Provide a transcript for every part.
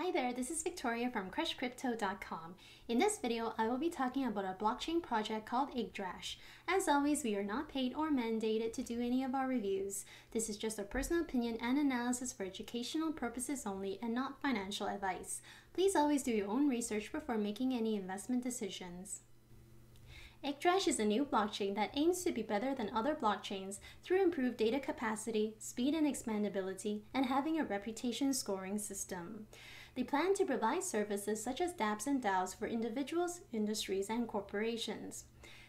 Hi there, this is Victoria from crushcrypto.com. In this video, I will be talking about a blockchain project called Yggdrash. As always, we are not paid or mandated to do any of our reviews. This is just our personal opinion and analysis for educational purposes only and not financial advice. Please always do your own research before making any investment decisions. Yggdrash is a new blockchain that aims to be better than other blockchains through improved data capacity, speed and expandability, and having a reputation scoring system. They plan to provide services such as dApps and DAOs for individuals, industries, and corporations.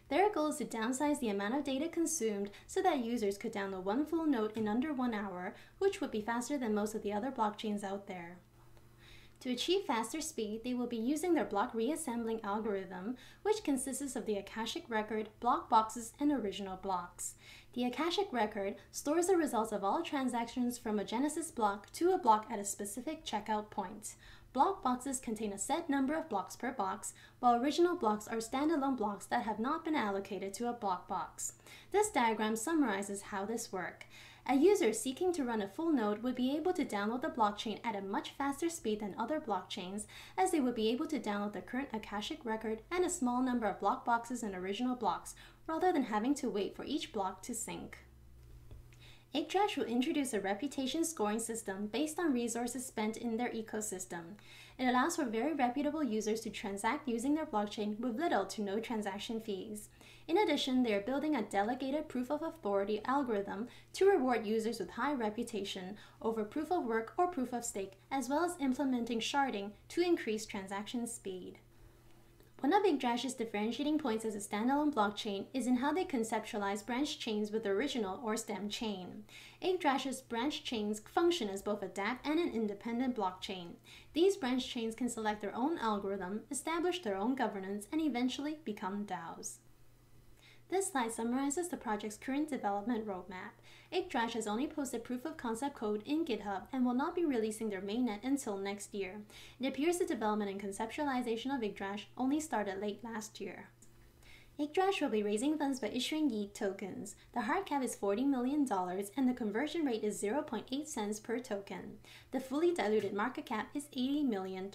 Their goal is to downsize the amount of data consumed so that users could download one full node in under 1 hour, which would be faster than most of the other blockchains out there. To achieve faster speed, they will be using their block reassembling algorithm, which consists of the Akashic record, block boxes, and original blocks. The Akashic record stores the results of all transactions from a genesis block to a block at a specific checkout point. Block boxes contain a set number of blocks per box, while original blocks are standalone blocks that have not been allocated to a block box. This diagram summarizes how this works. A user seeking to run a full node would be able to download the blockchain at a much faster speed than other blockchains, as they would be able to download the current Akashic record and a small number of block boxes and original blocks, rather than having to wait for each block to sync. Yggdrash will introduce a reputation scoring system based on resources spent in their ecosystem. It allows for very reputable users to transact using their blockchain with little to no transaction fees. In addition, they are building a delegated proof of authority algorithm to reward users with high reputation over proof of work or proof of stake, as well as implementing sharding to increase transaction speed. One of Yggdrash's differentiating points as a standalone blockchain is in how they conceptualize branch chains with the original or stem chain. Yggdrash's branch chains function as both a dApp and an independent blockchain. These branch chains can select their own algorithm, establish their own governance, and eventually become DAOs. This slide summarizes the project's current development roadmap. Yggdrash has only posted proof of concept code in GitHub and will not be releasing their mainnet until next year. It appears the development and conceptualization of Yggdrash only started late last year. Yggdrash will be raising funds by issuing YEED tokens. The hard cap is $40 million and the conversion rate is 0.8 cents per token. The fully diluted market cap is $80 million.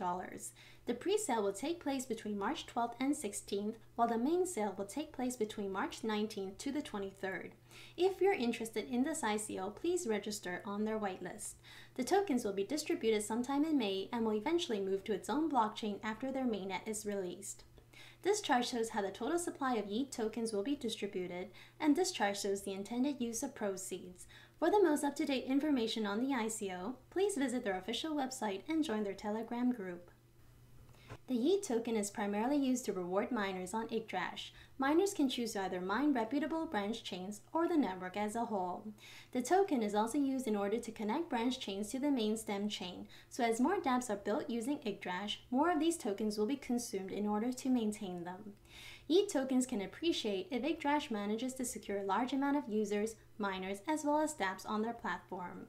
The pre-sale will take place between March 12th and 16th, while the main sale will take place between March 19th to the 23rd. If you're interested in this ICO, please register on their whitelist. The tokens will be distributed sometime in May and will eventually move to its own blockchain after their mainnet is released. This chart shows how the total supply of YEED tokens will be distributed, and this chart shows the intended use of proceeds. For the most up-to-date information on the ICO, please visit their official website and join their Telegram group. The YEED token is primarily used to reward miners on Yggdrash. Miners can choose to either mine reputable branch chains or the network as a whole. The token is also used in order to connect branch chains to the main stem chain, so as more dApps are built using Yggdrash, more of these tokens will be consumed in order to maintain them. YEED tokens can appreciate if Yggdrash manages to secure a large amount of users, miners, as well as dApps on their platform.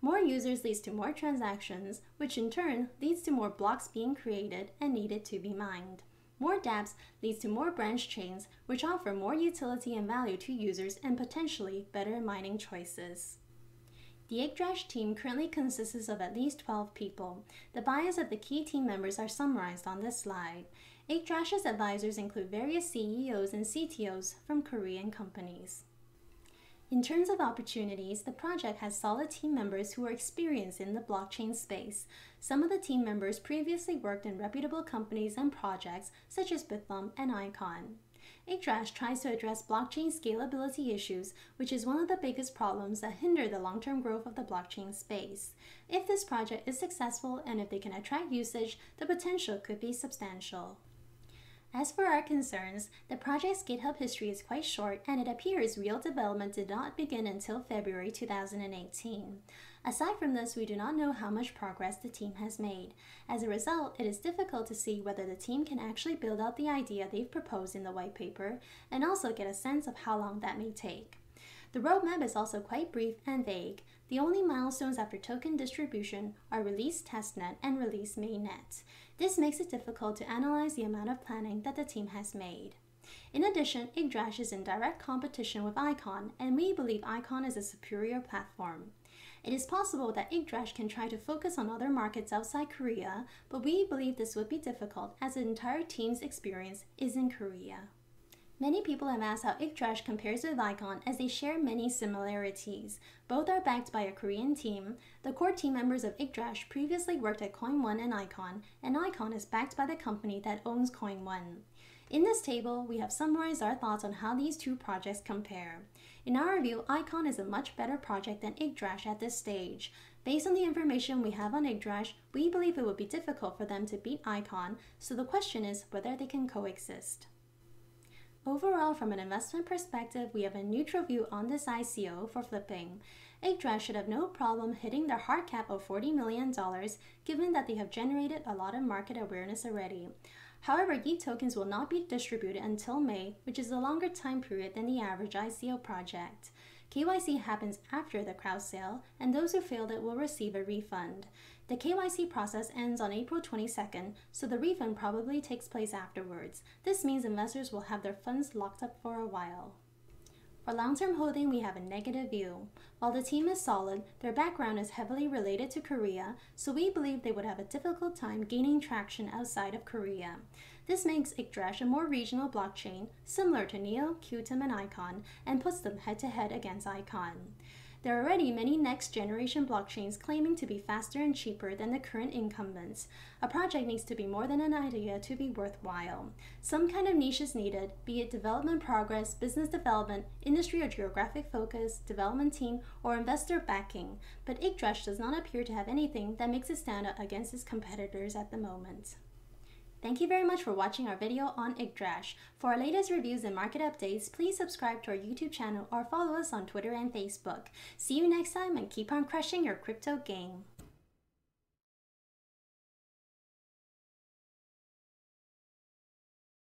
More users leads to more transactions, which in turn leads to more blocks being created and needed to be mined. More dApps leads to more branch chains, which offer more utility and value to users and potentially better mining choices. The Yggdrash team currently consists of at least 12 people. The bios of the key team members are summarized on this slide. Yggdrash's advisors include various CEOs and CTOs from Korean companies. In terms of opportunities, the project has solid team members who are experienced in the blockchain space. Some of the team members previously worked in reputable companies and projects such as Bithlum and Icon. Yggdrash tries to address blockchain scalability issues, which is one of the biggest problems that hinder the long-term growth of the blockchain space. If this project is successful and if they can attract usage, the potential could be substantial. As for our concerns, the project's GitHub history is quite short and it appears real development did not begin until February 2018. Aside from this, we do not know how much progress the team has made. As a result, it is difficult to see whether the team can actually build out the idea they've proposed in the white paper and also get a sense of how long that may take. The roadmap is also quite brief and vague. The only milestones after token distribution are release testnet and release mainnet. This makes it difficult to analyze the amount of planning that the team has made. In addition, Yggdrash is in direct competition with Icon, and we believe Icon is a superior platform. It is possible that Yggdrash can try to focus on other markets outside Korea, but we believe this would be difficult as the entire team's experience is in Korea. Many people have asked how Yggdrash compares with ICON as they share many similarities. Both are backed by a Korean team. The core team members of Yggdrash previously worked at Coin1 and ICON is backed by the company that owns Coin1. In this table, we have summarized our thoughts on how these two projects compare. In our review, ICON is a much better project than Yggdrash at this stage. Based on the information we have on Yggdrash, we believe it would be difficult for them to beat ICON, so the question is whether they can coexist. Overall, from an investment perspective, we have a neutral view on this ICO for flipping. Yggdrash should have no problem hitting their hard cap of $40 million, given that they have generated a lot of market awareness already. However, YEED tokens will not be distributed until May, which is a longer time period than the average ICO project. KYC happens after the crowd sale, and those who failed it will receive a refund. The KYC process ends on April 22nd, so the refund probably takes place afterwards. This means investors will have their funds locked up for a while. For long-term holding, we have a negative view. While the team is solid, their background is heavily related to Korea, so we believe they would have a difficult time gaining traction outside of Korea. This makes Yggdrash a more regional blockchain, similar to Neo, Qtum, and ICON, and puts them head-to-head against ICON. There are already many next-generation blockchains claiming to be faster and cheaper than the current incumbents. A project needs to be more than an idea to be worthwhile. Some kind of niche is needed, be it development progress, business development, industry or geographic focus, development team, or investor backing. But Yggdrash does not appear to have anything that makes it stand out against its competitors at the moment. Thank you very much for watching our video on Yggdrash. For our latest reviews and market updates, please subscribe to our YouTube channel or follow us on Twitter and Facebook. See you next time and keep on crushing your crypto game.